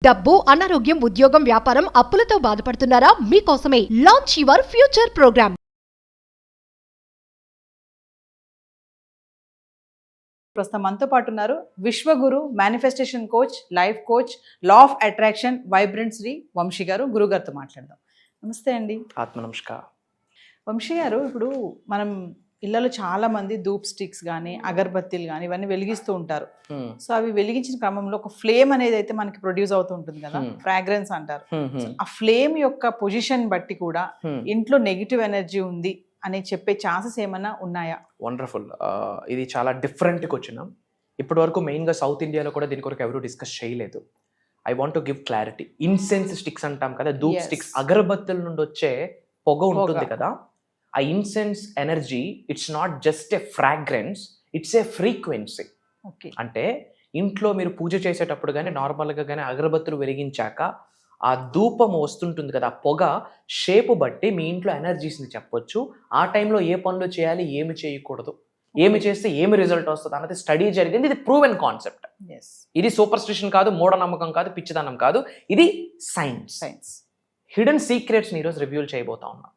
డబ్బు, అనారోగ్యం, ఉద్యోగం, వ్యాపారం, అప్పులతో బాధపడుతున్నారా? మీకోసమే లాంచ్ యువర్ ఫ్యూచర్ ప్రోగ్రామ్. ప్రస్తుతం మనతో పాటు ఉన్నారు విశ్వగురు manifestation coach, life coach, law of attraction, vibrant Shri Vamshi garu. గురుగారితో మాట్లాడదాం. నమస్తే అండి. ఆత్మ నమస్కారం. వంశీ గారు, ఇప్పుడు మనం ఇళ్లలో చాలా మంది ధూప్ స్టిక్స్ కానీ అగరబత్తీలు కానీ ఇవన్నీ వెలిగిస్తూ ఉంటారు. సో అవి వెలిగించిన క్రమంలో ఒక ఫ్లేమ్ అనేది అయితే మనకి ప్రొడ్యూస్ అవుతూ ఉంటుంది కదా, ఫ్రాగ్రెన్స్ అంటారు. ఆ ఫ్లేమ్ యొక్క పొజిషన్ బట్టి కూడా ఇంట్లో నెగిటివ్ ఎనర్జీ ఉంది అని చెప్పే ఛాన్సెస్ ఏమైనా ఉన్నాయా? వండర్ఫుల్. ఇది చాలా డిఫరెంట్గా వచ్చినాం. ఇప్పటి వరకు మెయిన్గా సౌత్ ఇండియాలో కూడా దీని కొరకు ఎవరు డిస్కస్ చేయలేదు. I want to give clarity. Incense sticks అంటాం కదా, ధూప్ స్టిక్స్, అగరబత్తుల నుండి వచ్చే పొగ ఉంటుంది కదా, ఆ incense energy it's not just a fragrance, it's a frequency. అంటే ఇంట్లో మీరు పూజ చేసేటప్పుడు కానీ నార్మల్గా కానీ అగరబత్తులు వెలిగించాక ఆ ధూపం వస్తుంటుంది కదా, ఆ పొగ షేపు బట్టి మీ ఇంట్లో ఎనర్జీస్ని చెప్పొచ్చు. ఆ టైంలో ఏ పనులు చేయాలి, ఏమి చేయకూడదు, ఏమి చేస్తే ఏమి రిజల్ట్ వస్తుంది అన్నది స్టడీ జరిగింది. ఇది ప్రూవెన్ కాన్సెప్ట్. ఇది సూపర్ స్టిషన్ కాదు, మూఢనమ్మకం కాదు, పిచ్చిదనం కాదు, ఇది సైన్స్. హిడెన్ సీక్రెట్స్ని ఈరోజు రివ్యూల్ చేయబోతా ఉన్నాం.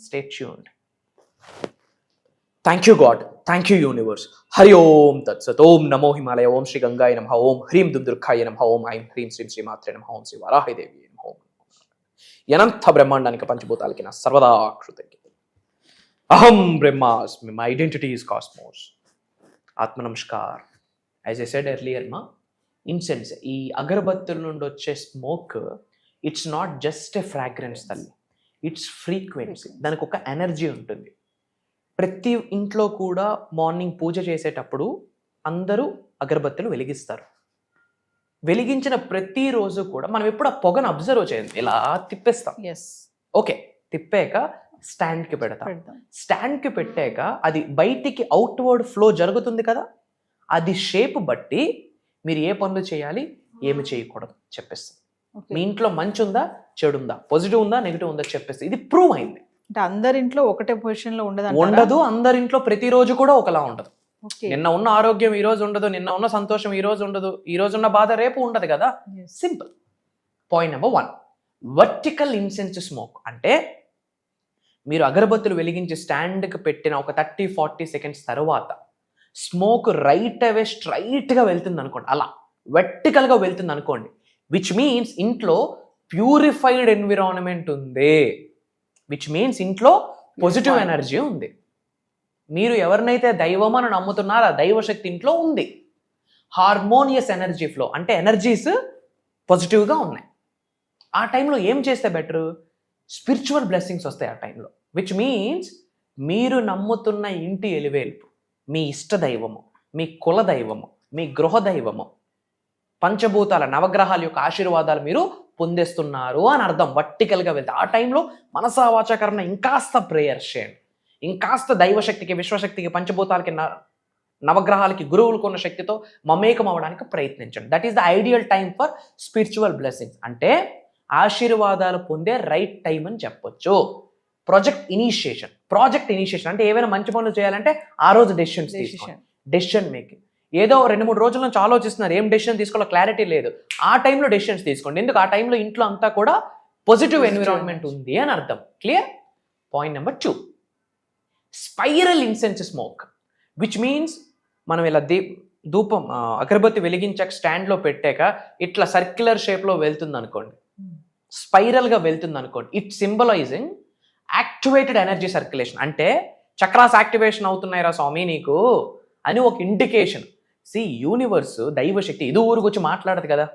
Stay tuned. Thank you God, thank you universe. Hari Om తత్సత్. ఓం నమో హిమాలయ. ఓం శ్రీ గంగాయ నమః. ఓం హ్రీం దుర్గాయ నమః. ఓం ఐం హ్రీం శ్రీం శ్రీమాత్రే నమః. ఓం శ్రీ వారాహిదేవి నమః. ఓం అనంత బ్రహ్మాండానికి పంచభూతాలకి నా సర్వదా కృతజ్ఞత. అహం బ్రహ్మాస్మి, మై ఐడెంటిటీ ఈజ్ కాస్మోస్. ఆత్మ నమస్కార్. యాజ్ ఐ సెడ్ ఎర్లియర్, మా ఇన్సెన్స్, ఈ అగరబత్తుల నుండి వచ్చే smoke it's not just a fragrance తల్లి, ఇట్స్ ఫ్రీక్వెన్సీ. దానికి ఒక ఎనర్జీ ఉంటుంది. ప్రతి ఇంట్లో కూడా మార్నింగ్ పూజ చేసేటప్పుడు అందరూ అగరబత్తులు వెలిగిస్తారు. వెలిగించిన ప్రతిరోజు కూడా మనం ఎప్పుడు ఆ పొగను అబ్జర్వ్ చేయండి, ఇలా తిప్పేస్తాం. ఓకే, తిప్పాక స్టాండ్కి పెడతాం. స్టాండ్కి పెట్టాక అది బయటికి అవుట్వర్డ్ ఫ్లో జరుగుతుంది కదా, అది షేప్ బట్టి మీరు ఏ పనులు చేయాలి, ఏమి చేయకూడదు చెప్పేస్తాం. మీ ఇంట్లో మంచి ఉందా, చెడు ఉందా, పాజిటివ్ ఉందా, నెగిటివ్ ఉందా చెప్పేస్తే ఇది ప్రూవ్ అయింది. అంటే అందరింట్లో ఒకటే పొజిషన్ లో ఉండదు. అందరింట్లో ప్రతిరోజు కూడా ఒకలా ఉండదు. నిన్న ఉన్న ఆరోగ్యం ఈ రోజు ఉండదు, నిన్న ఉన్న సంతోషం ఈ రోజు ఉండదు, ఈ రోజు ఉన్న బాధ రేపు ఉండదు కదా. Simple. Point number 1, vertical incense smoke. అంటే మీరు అగరబత్తులు వెలిగించి స్టాండ్కి పెట్టిన ఒక 30-40 సెకండ్స్ తర్వాత స్మోక్ రైట్ అవే స్ట్రైట్గా వెళ్తుంది అనుకోండి, అలా వర్టికల్గా వెళ్తుంది అనుకోండి, విచ్ మీన్స్ ఇంట్లో ప్యూరిఫైడ్ ఎన్విరాన్మెంట్ ఉంది, విచ్ మీన్స్ ఇంట్లో పాజిటివ్ ఎనర్జీ ఉంది. మీరు ఎవరినైతే దైవం అని నమ్ముతున్నారో ఆ దైవశక్తి ఇంట్లో ఉంది. హార్మోనియస్ ఎనర్జీ ఫ్లో, అంటే ఎనర్జీస్ పాజిటివ్గా ఉన్నాయి. ఆ టైంలో ఏం చేస్తే బెటర్? స్పిరిచువల్ బ్లెస్సింగ్స్ వస్తాయి ఆ టైంలో, విచ్ మీన్స్ మీరు నమ్ముతున్న ఇంటి ఎలివేల్పు, మీ ఇష్ట దైవము, మీ కుల దైవము, మీ గృహ దైవము, పంచభూతాల నవగ్రహాల యొక్క ఆశీర్వాదాలు మీరు పొందేస్తున్నారు అని అర్థం. వర్టికల్గా వెళ్తే ఆ టైంలో మనసా వాచాకరణ ఇంకాస్త ప్రేయర్స్ చేయండి, ఇంకాస్త దైవశక్తికి, విశ్వశక్తికి, పంచభూతాలకి, నవగ్రహాలకి, గురువులకు ఉన్న శక్తితో మమేకం అవ్వడానికి ప్రయత్నించండి. That is the ideal time for spiritual blessings. అంటే ఆశీర్వాదాలు పొందే రైట్ టైం అని చెప్పొచ్చు. ప్రాజెక్ట్ ఇనిషియేషన్ అంటే ఏవైనా మంచి పనులు చేయాలంటే ఆ రోజు డెసిషన్ మేకింగ్. ఏదో 2-3 రోజుల నుంచి ఆలోచిస్తున్నారు, ఏం డెసిషన్ తీసుకోవాలో క్లారిటీ లేదు, ఆ టైంలో డెసిషన్స్ తీసుకోండి. ఎందుకు? ఆ టైంలో ఇంట్లో అంతా కూడా పాజిటివ్ ఎన్విరాన్మెంట్ ఉంది అని అర్థం. Clear? Point number 2, spiral incense smoke, which means మనం ఇలా ధూపం అగరబత్తి వెలిగించాక స్టాండ్లో పెట్టాక ఇట్లా సర్క్యులర్ షేప్లో వెళ్తుంది అనుకోండి, స్పైరల్గా వెళ్తుంది అనుకోండి. It symbolising activated energy circulation. అంటే చక్రాస్ యాక్టివేషన్ అవుతున్నాయి రా స్వామి నీకు అని ఒక ఇండికేషన్. యూనివర్స్, దైవశక్తి ఇది ఊరికి మాట్లాడదు కదా.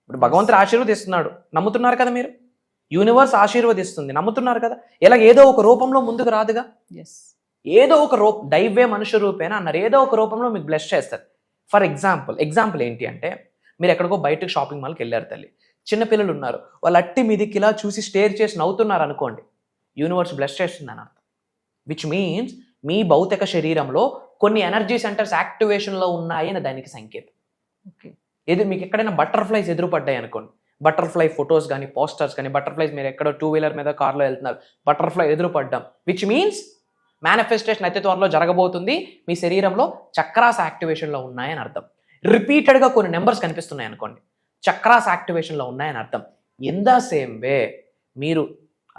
ఇప్పుడు భగవంతుడు ఆశీర్వదిస్తున్నాడు, నమ్ముతున్నారు కదా మీరు. యూనివర్స్ ఆశీర్వదిస్తుంది, నమ్ముతున్నారు కదా. ఇలా ఏదో ఒక రూపంలో ముందుకు రాదుగా. ఏదో ఒక దైవే మనుష్య రూపేనా అన్నారు, ఏదో ఒక రూపంలో మీకు బ్లెస్ చేస్తారు. ఫర్ ఎగ్జాంపుల్ ఏంటి అంటే, మీరు ఎక్కడికో బయటకు షాపింగ్ మాల్కి వెళ్ళారు తల్లి, చిన్నపిల్లలు ఉన్నారు, వాళ్ళు అట్టి మీదికి ఇలా చూసి స్టేర్ చేసి నవ్వుతున్నారు అనుకోండి, యూనివర్స్ బ్లెస్ చేస్తుంది అని అర్థం. విచ్ మీన్స్ మీ భౌతిక శరీరంలో కొన్ని ఎనర్జీ సెంటర్స్ యాక్టివేషన్లో ఉన్నాయి అని దానికి సంకేతం. మీకు ఎక్కడైనా బటర్ఫ్లైస్ ఎదురుపడ్డాయి అనుకోండి, బటర్ఫ్లై ఫొటోస్ కానీ, పోస్టర్స్ కానీ, బటర్ఫ్లైస్ మీరు ఎక్కడో 2-వీలర్ మీద, కార్లో వెళ్తున్నారు, బటర్ఫ్లై ఎదురుపడ్డాం, విచ్ మీన్స్ మేనిఫెస్టేషన్ అతి త్వరలో జరగబోతుంది. మీ శరీరంలో చక్రాస్ యాక్టివేషన్లో ఉన్నాయని అర్థం. రిపీటెడ్గా కొన్ని నెంబర్స్ కనిపిస్తున్నాయి అనుకోండి, చక్రాస్ యాక్టివేషన్లో ఉన్నాయని అర్థం. ఇన్ ద సేమ్ వే మీరు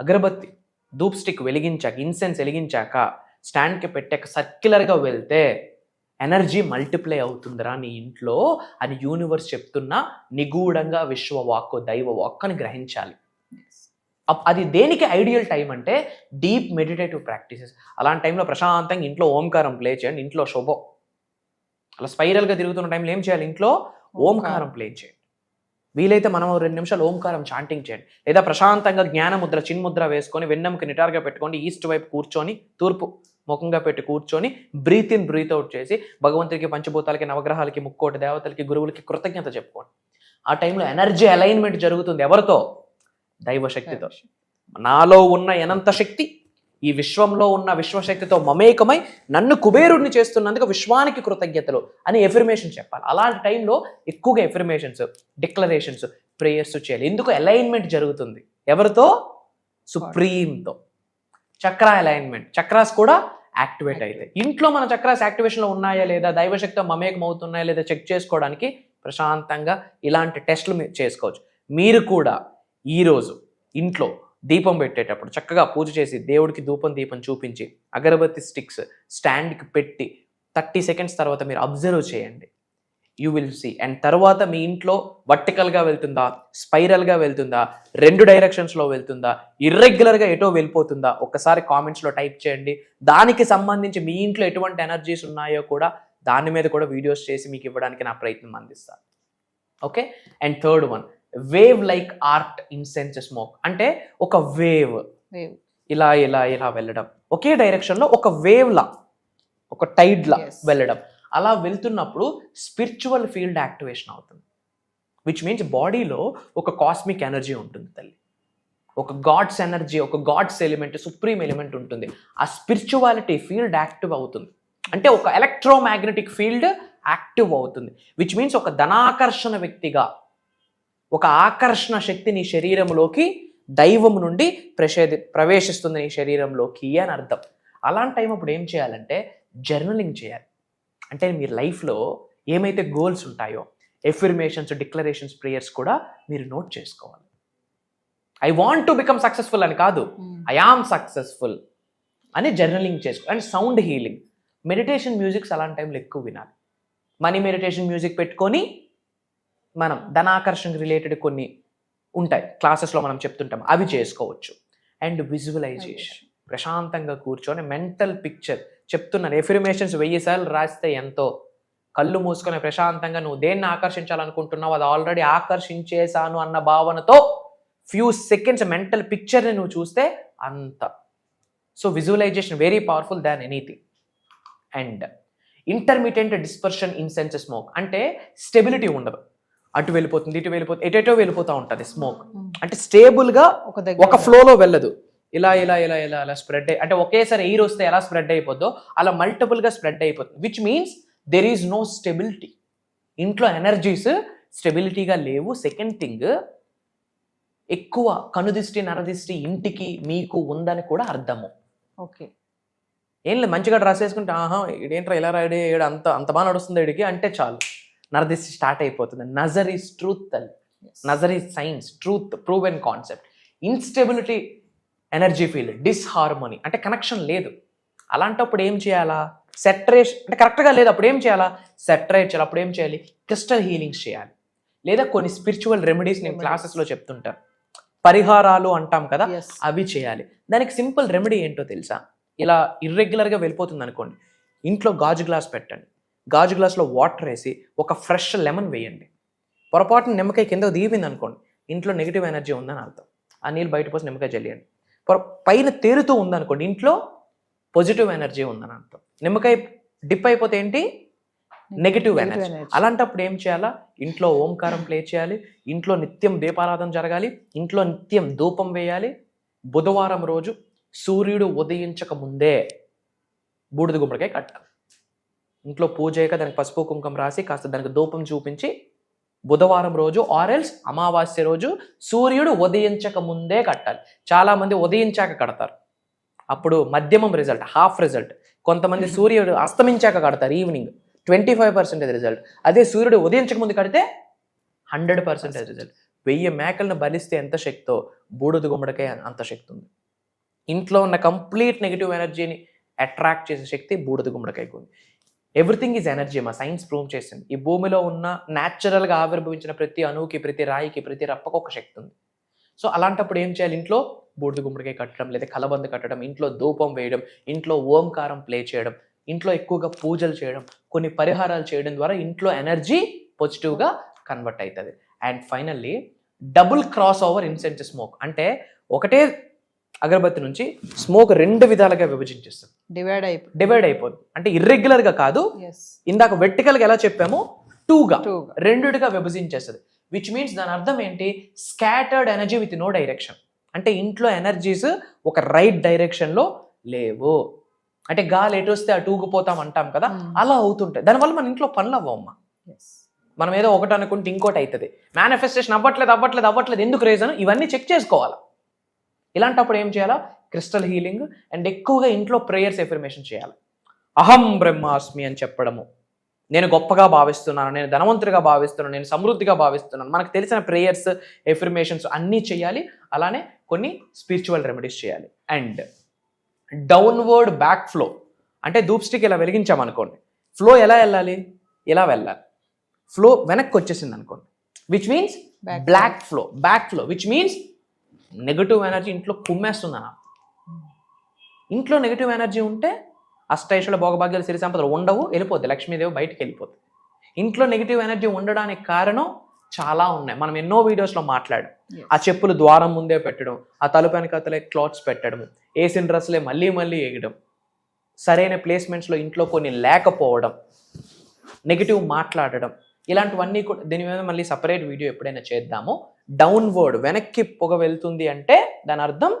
అగరబత్తి ధూప్ స్టిక్ వెలిగించాక, ఇన్సెన్స్ వెలిగించాక స్టాండ్కి పెట్టాక సర్క్యులర్గా వెళ్తే ఎనర్జీ మల్టిప్లై అవుతుందిరా నీ ఇంట్లో అని యూనివర్స్ చెప్తున్నా నిగూఢంగా విశ్వవాక్కు దైవ వాక్ అని గ్రహించాలి. అది దేనికి ఐడియల్ టైం అంటే డీప్ మెడిటేటివ్ ప్రాక్టీసెస్. అలాంటి టైంలో ప్రశాంతంగా ఇంట్లో ఓంకారం ప్లే చేయండి. ఇంట్లో శుభం అలా స్పైరల్గా తిరుగుతున్న టైంలో ఏం చేయాలి? ఇంట్లో ఓంకారం ప్లే చేయండి. వీలైతే మనం 2 నిమిషాలు ఓంకారం చాంటింగ్ చేయండి. లేదా ప్రశాంతంగా జ్ఞానముద్ర చిన్ముద్ర వేసుకొని వెన్నెముక నిటారుగా పెట్టుకోండి. ఈస్ట్ వైపు కూర్చొని, తూర్పు ముఖంగా పెట్టి కూర్చొని బ్రీత్ ఇన్ బ్రీత్ అవుట్ చేసి భగవంతుడికి, పంచభూతాలకి, నవగ్రహాలకి, ముక్కోటి దేవతలకి, గురువులకి కృతజ్ఞత చెప్పుకోండి. ఆ టైంలో ఎనర్జీ అలైన్మెంట్ జరుగుతుంది. ఎవరితో? దైవశక్తితో. నాలో ఉన్న అనంత శక్తి ఈ విశ్వంలో ఉన్న విశ్వశక్తితో మమేకమై నన్ను కుబేరుడిని చేస్తున్నందుకు విశ్వానికి కృతజ్ఞతలు అని ఎఫర్మేషన్ చెప్పాలి. అలాంటి టైంలో ఎక్కువగా ఎఫర్మేషన్స్, డిక్లరేషన్స్, ప్రేయర్స్ చేయాలి. ఎందుకు? అలైన్మెంట్ జరుగుతుంది. ఎవరితో? సుప్రీంతో. చక్ర అలైన్మెంట్. చక్రాస్ కూడా యాక్టివేట్ అవుతాయి. ఇంట్లో మన చక్రాస్ యాక్టివేషన్లో ఉన్నాయా లేదా, దైవశక్తితో మమేకం అవుతున్నాయా లేదా చెక్ చేసుకోవడానికి ప్రశాంతంగా ఇలాంటి టెస్టులు మీరు చేసుకోవచ్చు. మీరు కూడా ఈరోజు ఇంట్లో దీపం పెట్టేటప్పుడు చక్కగా పూజ చేసి దేవుడికి దీపం చూపించి అగరబత్తి స్టిక్స్ స్టాండ్కి పెట్టి 30 సెకండ్స్ తర్వాత మీరు అబ్జర్వ్ చేయండి. You will see. అండ్ తర్వాత మీ ఇంట్లో వర్టికల్గా వెళ్తుందా, స్పైరల్గా వెళ్తుందా, 2 డైరెక్షన్స్లో వెళ్తుందా, ఇర్రెగ్యులర్గా ఎటో వెళ్ళిపోతుందా, ఒక్కసారి కామెంట్స్లో టైప్ చేయండి. దానికి సంబంధించి మీ ఇంట్లో ఎటువంటి ఎనర్జీస్ ఉన్నాయో కూడా దాని మీద కూడా వీడియోస్ చేసి మీకు ఇవ్వడానికి నా ప్రయత్నం అందిస్తాను. Okay. And third one, wave like art incense smoke. అంటే ఒక వేవ్ ఇలా ఇలా ఇలా వెళ్ళడం, ఒకే డైరెక్షన్లో ఒక వేవ్ లా, ఒక టైడ్ లా వెళ్ళడం. అలా వెళ్తున్నప్పుడు స్పిరిచువల్ ఫీల్డ్ యాక్టివేషన్ అవుతుంది. విచ్ మీన్స్ బాడీలో ఒక కాస్మిక్ ఎనర్జీ ఉంటుంది తల్లి, ఒక గాడ్స్ ఎనర్జీ, ఒక గాడ్స్ ఎలిమెంట్, సుప్రీం ఎలిమెంట్ ఉంటుంది. ఆ స్పిరిచువాలిటీ ఫీల్డ్ యాక్టివ్ అవుతుంది. అంటే ఒక ఎలక్ట్రోమాగ్నెటిక్ ఫీల్డ్ యాక్టివ్ అవుతుంది. విచ్ మీన్స్ ఒక ధనాకర్షణ వ్యక్తిగా ఒక ఆకర్షణ శక్తి నీ శరీరంలోకి దైవం నుండి ప్రవేశిస్తుంది నీ శరీరంలోకి అని అర్థం. అలాంటి టైం అప్పుడు ఏం చేయాలంటే జర్నలింగ్ చేయాలి. అంటే మీ లైఫ్లో ఏమైతే గోల్స్ ఉంటాయో ఎఫర్మేషన్స్, డిక్లరేషన్స్, ప్రేయర్స్ కూడా మీరు నోట్ చేసుకోవాలి. I want to become successful అని కాదు, ఐ ఆమ్ సక్సెస్ఫుల్ అని జర్నలింగ్ చేసుకో. And sound healing, meditation musics అలాంటి టైంలో ఎక్కువ వినాలి. మనీ మెడిటేషన్ మ్యూజిక్ పెట్టుకొని మనం ధనాకర్షణకు రిలేటెడ్ కొన్ని ఉంటాయి క్లాసెస్లో మనం చెప్తుంటాం, అవి చేసుకోవచ్చు. అండ్ విజువలైజేషన్, ప్రశాంతంగా కూర్చొని మెంటల్ పిక్చర్ చెప్తున్నాను. ఎఫర్మేషన్స్ 1000 సార్లు రాస్తే ఎంతో, కళ్ళు మూసుకొని ప్రశాంతంగా నువ్వు దేన్ని ఆకర్షించాలనుకుంటున్నావు అది ఆల్రెడీ ఆకర్షించేశాను అన్న భావనతో ఫ్యూ సెకండ్స్ మెంటల్ పిక్చర్ని నువ్వు చూస్తే అంత. So visualization very powerful than anything. And intermediate dispersion incense smoke. అంటే స్టెబిలిటీ ఉండదు, అటు వెళ్ళిపోతుంది, ఇటు వెళ్ళిపోతుంది, ఎటెటో వెళ్ళిపోతూ ఉంటుంది స్మోక్. అంటే స్టేబుల్గా ఒక ఫ్లోలో వెళ్ళదు. ఇలా ఇలా ఇలా ఇలా ఇలా స్ప్రెడ్ అంటే ఒకేసారి ఎయిర్ వస్తే ఎలా స్ప్రెడ్ అయిపోద్దో అలా మల్టిపుల్గా స్ప్రెడ్ అయిపోతుంది. Which means there is no stability. ఇంట్లో ఎనర్జీస్ స్టెబిలిటీగా లేవు. సెకండ్ థింగ్, ఎక్కువ కనుదిష్టి, నరదిష్టి ఇంటికి మీకు ఉందని కూడా అర్థము. ఓకే. ఏం లేదు, మంచిగా డ్రెస్ వేసుకుంటే ఆహా ఇదేంట్రా ఇలా రాయడే, అంత అంత బాగా నడుస్తుంది ఇడికి అంటే చాలు, నరదిష్టి స్టార్ట్ అయిపోతుంది. నజర్ ఈజ్ ట్రూత్ అండి. నజర్ is science, truth, proven concept. Instability energy field, disharmony అంటే కనెక్షన్ లేదు. అలాంటప్పుడు ఏం చేయాలా? సెటరేషన్ అంటే కరెక్ట్గా లేదు, అప్పుడు ఏం చేయాలా? సెటరేట్ చేయాలి. అప్పుడు ఏం చేయాలి? క్రిస్టల్ హీలింగ్స్ చేయాలి. లేదా కొన్ని స్పిరిచువల్ రెమెడీస్ నేను క్లాసెస్లో చెప్తుంటాను, పరిహారాలు అంటాం కదా, అవి చేయాలి. దానికి సింపుల్ రెమెడీ ఏంటో తెలుసా? ఇలా ఇర్రెగ్యులర్గా వెళ్ళిపోతుంది అనుకోండి, ఇంట్లో గాజు గ్లాస్ పెట్టండి, గాజు గ్లాస్లో వాటర్ వేసి ఒక ఫ్రెష్ లెమన్ వేయండి. పొరపాటున నిమ్మకాయ కింద దిగిపోయింది అనుకోండి, ఇంట్లో నెగిటివ్ ఎనర్జీ ఉందని అర్థం. ఆ నీళ్ళు బయట పోసి నిమ్మకాయ చల్లియండి. పైన తేరుతూ ఉందనుకోండి, ఇంట్లో పాజిటివ్ ఎనర్జీ ఉందని అర్థం. నిమ్మకాయ డిప్ అయిపోతే ఏంటి? Negative energy. అలాంటప్పుడు ఏం చేయాలా? ఇంట్లో ఓంకారం ప్లే చేయాలి, ఇంట్లో నిత్యం దీపారాధన జరగాలి, ఇంట్లో నిత్యం ధూపం వేయాలి. బుధవారం రోజు సూర్యుడు ఉదయించక ముందే బూడిద గుమ్మడికాయ కట్టాలి. ఇంట్లో పూజ అయ్యాక దానికి పసుపు కుంకుమ రాసి కాస్త దానికి ధూపం చూపించి బుధవారం రోజు ఆరెల్స్ అమావాస్య రోజు సూర్యుడు ఉదయించక ముందే కట్టాలి. చాలామంది ఉదయించాక కడతారు, అప్పుడు మధ్యమం రిజల్ట్, హాఫ్ రిజల్ట్. కొంతమంది సూర్యుడు అస్తమించాక కడతారు, ఈవినింగ్ 25% రిజల్ట్. అదే సూర్యుడు ఉదయించక ముందు కడితే 100% రిజల్ట్. 1000 మేకలను బలిస్తే ఎంత శక్తో బూడిద గుమ్మడికాయ అంత శక్తి ఉంది. ఇంట్లో ఉన్న కంప్లీట్ నెగిటివ్ ఎనర్జీని అట్రాక్ట్ చేసే శక్తి బూడిద గుమ్మడికాయకు ఉంది. Everything is energy. మా సైన్స్ ప్రూవ్ చేసింది. ఈ భూమిలో ఉన్న న్యాచురల్గా ఆవిర్భవించిన ప్రతి అణువుకి, ప్రతి రాయికి, ప్రతి రప్పకు ఒక శక్తి ఉంది. సో అలాంటప్పుడు ఏం చేయాలి? ఇంట్లో బూడిద గుమ్మడికాయ కట్టడం, లేదా కలబంద కట్టడం, ఇంట్లో ధూపం వేయడం, ఇంట్లో ఓంకారం ప్లే చేయడం, ఇంట్లో ఎక్కువగా పూజలు చేయడం, కొన్ని పరిహారాలు చేయడం ద్వారా ఇంట్లో ఎనర్జీ పాజిటివ్గా కన్వర్ట్ అవుతుంది. And finally double cross over incense smoke. అంటే ఒకటే అగరబత్తి నుంచి స్మోక్ 2 విధాలుగా విభజించేస్తుంది, డివైడ్ అయిపోతుంది. అంటే ఇర్రెగ్యులర్గా కాదు, ఇందాక వెర్టికల్గా ఎలా చెప్పామో 2గా 2గా విభజించేస్తుంది. విచ్ మీన్స్ దాని అర్థం ఏంటి? Scattered energy with no direction. అంటే ఇంట్లో ఎనర్జీస్ ఒక రైట్ డైరెక్షన్లో లేవు. అంటే గాలి ఎటు వస్తే అటు ఊగిపోతాం అంటాం కదా, అలా అవుతుంటాయి. దానివల్ల మన ఇంట్లో పనులు అవ్వమ్మా. మనం ఏదో ఒకటి అనుకుంటే ఇంకోటి అవుతుంది. మేనిఫెస్టేషన్ అవ్వట్లేదు ఎందుకు రీజన్? ఇవన్నీ చెక్ చేసుకోవాలి. ఇలాంటప్పుడు ఏం చేయాలా? క్రిస్టల్ హీలింగ్ అండ్ ఎక్కువగా ఇంట్లో ప్రేయర్స్ ఎఫర్మేషన్ చేయాలి. అహం బ్రహ్మాస్మి అని చెప్పడము, నేను గొప్పగా భావిస్తున్నాను, నేను ధనవంతుడిగా భావిస్తున్నాను, నేను సమృద్ధిగా భావిస్తున్నాను, మనకు తెలిసిన ప్రేయర్స్ ఎఫర్మేషన్స్ అన్నీ చేయాలి. అలానే కొన్ని స్పిరిచువల్ రెమెడీస్ చేయాలి. అండ్ డౌన్వర్డ్ బ్యాక్ ఫ్లో, అంటే ధూప్ స్టిక్ ఇలా వెలిగించామనుకోండి, ఫ్లో ఎలా వెళ్ళాలి? ఇలా వెళ్ళాలి. ఫ్లో వెనక్కి వచ్చేసింది అనుకోండి, which means back flow, which means negative energy ఇంట్లో కుమ్మేస్తుంది అన్న. ఇంట్లో నెగటివ్ ఎనర్జీ ఉంటే అష్టైశ్వర్య భోగభాగ్యాలు సిరి సంపదలు ఉండవు, వెళ్ళిపోద్ది, లక్ష్మీదేవి బయటికి వెళ్ళిపోద్ది. ఇంట్లో నెగిటివ్ ఎనర్జీ ఉండడానికి కారణం చాలా ఉన్నాయి. మనం ఎన్నో వీడియోస్లో మాట్లాడాం. ఆ చెప్పులు ద్వారం ముందే పెట్టడం, ఆ తలుపు వెనకాతలే క్లాత్స్ పెట్టడం, వేసిన డ్రెస్లే మళ్ళీ వేయడం, సరైన ప్లేస్మెంట్స్లో ఇంట్లో కొన్ని లేకపోవడం, నెగిటివ్ మాట్లాడడం, ఇలాంటివన్నీ కూడా దీని మీద మళ్ళీ సపరేట్ వీడియో ఎప్పుడైనా చేద్దాము. డౌన్వర్డ్ వెనక్కి పొగ వెళ్తుంది అంటే దాని అర్థం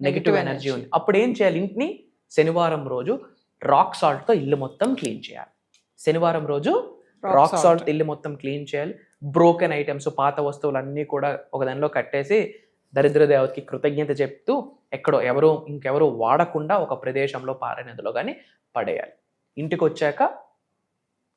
నెగిటివ్ ఎనర్జీ ఉంది. అప్పుడు ఏం చేయాలి? ఇంటిని శనివారం రోజు రాక్ సాల్ట్తో ఇల్లు మొత్తం క్లీన్ చేయాలి. శనివారం రోజు రాక్ సాల్ట్ ఇల్లు మొత్తం క్లీన్ చేయాలి. బ్రోకెన్ ఐటమ్స్, పాత వస్తువులు అన్నీ కూడా ఒక దానిలో కట్టేసి దరిద్ర దేవతకి కృతజ్ఞత చెప్తూ ఎక్కడో ఇంకెవరు వాడకుండా ఒక ప్రదేశంలో పారే నదిలో కానీ పడేయాలి. ఇంటికి వచ్చాక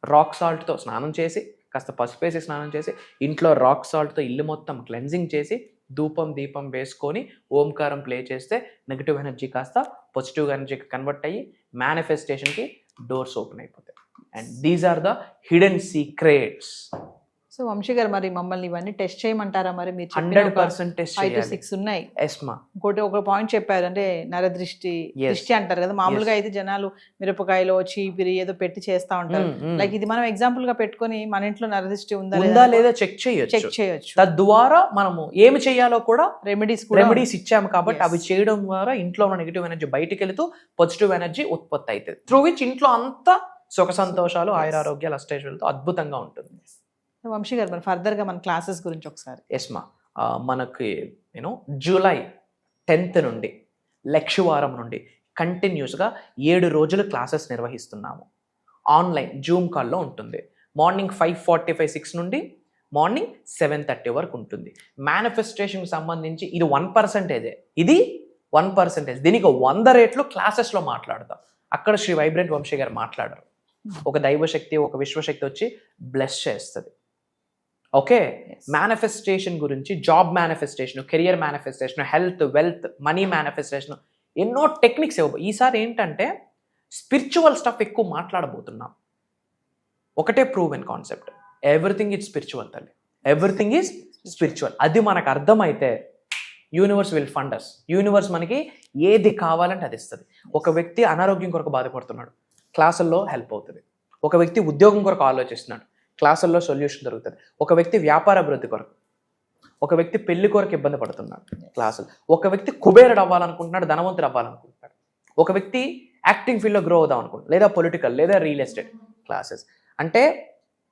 రాక్ సాల్ట్తో స్నానం చేసి, కాస్త పసుపు వేసి స్నానం చేసి, ఇంట్లో రాక్ సాల్ట్తో ఇల్లు మొత్తం క్లెన్జింగ్ చేసి, ధూపం దీపం వేసుకొని ఓంకారం ప్లే చేస్తే నెగిటివ్ ఎనర్జీ కాస్త పాజిటివ్ ఎనర్జీకి కన్వర్ట్ అయ్యి మేనిఫెస్టేషన్కి డోర్స్ ఓపెన్ అయిపోతాయి. And these are the hidden secrets. So Vamshi garu, మరి మమ్మల్ని ఇవన్నీ టెస్ట్ చేయమంటారా? మరి మీరు 100% టెస్ట్ 5 to 6 ఉన్నాయి. ఎస్మా. ఇంకోటి ఒక పాయింట్ చెప్పారు, అంటే నరదృష్టి దృష్టి అంటారు కదా. మామూలుగా అయితే జనాలు మిరపకాయలో చీపిరి ఏదో పెట్టి చేస్తా ఉంటారు. లైక్ ఇది మనం ఎగ్జాంపుల్ గా పెట్టుకొని మన ఇంట్లో నరదృష్టి ఉందా లేదా చెక్ చేయొచ్చు. తద్వారా మనము ఏమి చేయాలో కూడా రెమెడీస్ ఇచ్చాము కాబట్టి అవి చేయడం ద్వారా ఇంట్లో ఉన్న నెగిటివ్ ఎనర్జీ బయటికి వెళుతూ పాజిటివ్ ఎనర్జీ ఉత్పత్తి అవుతుంది. త్రూ విచ్ ఇంట్లో అంతా సుఖ సంతోషాలు, ఆయురారోగ్యాలు, అష్టైశ్వర్యాలతో అద్భుతంగా ఉంటుంది. వంశీ గారు, మరి ఫర్దర్గా మన క్లాసెస్ గురించి ఒకసారి. ఎస్మా, మనకి జూలై 10th నుండి లక్షవారం నుండి కంటిన్యూస్గా 7 రోజులు క్లాసెస్ నిర్వహిస్తున్నాము. ఆన్లైన్ జూమ్ కాల్లో ఉంటుంది. మార్నింగ్ 5:45, 6 నుండి మార్నింగ్ 7:30 వరకు ఉంటుంది. మేనిఫెస్టేషన్కి సంబంధించి ఇది 1%. ఇది 1%. దీనికి 100 రేట్లు క్లాసెస్లో మాట్లాడతాం. అక్కడ శ్రీ వైబ్రెంట్ వంశీ గారు మాట్లాడరు. ఒక దైవశక్తి, ఒక విశ్వశక్తి వచ్చి బ్లెస్ చేస్తుంది. ఓకే, మేనిఫెస్టేషన్ గురించి, job manifestation, career manifestation, health, wealth, money manifestation, ఎన్నో టెక్నిక్స్ ఈసారి ఏంటంటే స్పిరిచువల్ స్టఫ్ ఎక్కువ మాట్లాడబోతున్నాం. ఒకటే proven concept, everything is spiritual తల్లి, ఎవ్రీథింగ్ ఈజ్ స్పిరిచువల్. అది మనకు అర్థమైతే universe will fund us. Universe మనకి ఏది కావాలంటే అది ఇస్తుంది. ఒక వ్యక్తి అనారోగ్యం కొరకు బాధపడుతున్నాడు, క్లాసుల్లో హెల్ప్ అవుతుంది. ఒక వ్యక్తి ఉద్యోగం కొరకు ఆలోచిస్తున్నాడు, క్లాసుల్లో సొల్యూషన్ దొరుకుతుంది. ఒక వ్యక్తి వ్యాపార అభివృద్ధి కొరకు, ఒక వ్యక్తి పెళ్లి కొరకు ఇబ్బంది పడుతున్నాడు, క్లాసులు. ఒక వ్యక్తి కుబేరుడు అవ్వాలనుకుంటున్నాడు, ధనవంతుడు అవ్వాలనుకుంటున్నాడు. ఒక వ్యక్తి యాక్టింగ్ ఫీల్డ్లో గ్రో అవుదాం అనుకుంటున్నాడు, లేదా పొలిటికల్, లేదా రియల్ ఎస్టేట్ క్లాసెస్. అంటే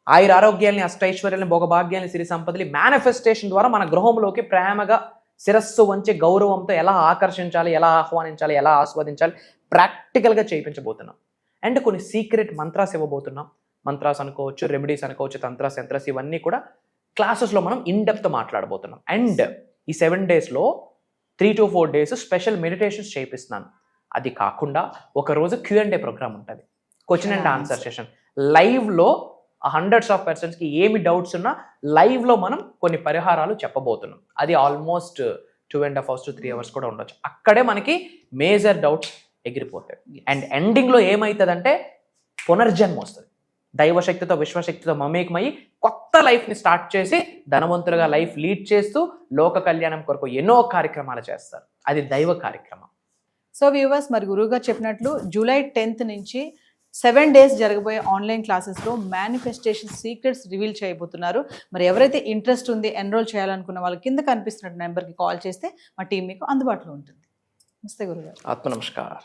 ఆరోగ్యాల్ని, అష్టైశ్వర్యాన్ని, భోగభాగ్యాన్ని, సిరి సంపదలి మేనిఫెస్టేషన్ ద్వారా మన గృహంలోకి ప్రేమగా శిరస్సు వంచి గౌరవంతో ఎలా ఆకర్షించాలి, ఎలా ఆహ్వానించాలి, ఎలా ఆస్వాదించాలి ప్రాక్టికల్గా చేయించబోతున్నాం. అండ్ కొన్ని సీక్రెట్ మంత్రాస్ ఇవ్వబోతున్నాం. మంత్రాస్ అనుకోవచ్చు, రెమెడీస్ అనుకోవచ్చు, తంత్రాస్, యంత్రాస్, ఇవన్నీ కూడా క్లాసెస్లో మనం ఇన్ డెప్త్ మాట్లాడబోతున్నాం. అండ్ ఈ 7 daysలో 3 to 4 days స్పెషల్ మెడిటేషన్స్ చేయిస్తున్నాను. అది కాకుండా ఒకరోజు Q&A ప్రోగ్రామ్ ఉంటుంది, క్వశ్చన్ అండ్ ఆన్సర్ సెషన్. లైవ్లో హండ్రెడ్స్ ఆఫ్ పర్సన్స్కి ఏమి డౌట్స్ ఉన్నా లైవ్లో మనం కొన్ని పరిహారాలు చెప్పబోతున్నాం. అది ఆల్మోస్ట్ 2.5 hours to 3 hours కూడా ఉండొచ్చు. అక్కడే మనకి మేజర్ డౌట్స్ ఎగిరిపోతాయి. అండ్ ఎండింగ్లో ఏమవుతుందంటే పునర్జన్మ వస్తుంది. దైవశక్తితో విశ్వశక్తితో మమేకమయ్యి కొత్త లైఫ్ని స్టార్ట్ చేసి ధనవంతులుగా లైఫ్ లీడ్ చేస్తూ లోక కళ్యాణం కొరకు ఎన్నో కార్యక్రమాలు చేస్తారు. అది దైవ కార్యక్రమం. సో వ్యూవర్స్, మరి గురువుగారు చెప్పినట్లు July 10th నుంచి 7 days జరగబోయే ఆన్లైన్ క్లాసెస్లో మేనిఫెస్టేషన్ సీక్రెట్స్ రివీల్ చేయబోతున్నారు. మరి ఎవరైతే ఇంట్రెస్ట్ ఉంది, ఎన్రోల్ చేయాలనుకున్న వాళ్ళు కింద కనిపిస్తున్న నెంబర్కి కాల్ చేస్తే మా టీం మీకు అందుబాటులో ఉంటుంది. నమస్తే గురుగారు. ఆత్మ నమస్కారం.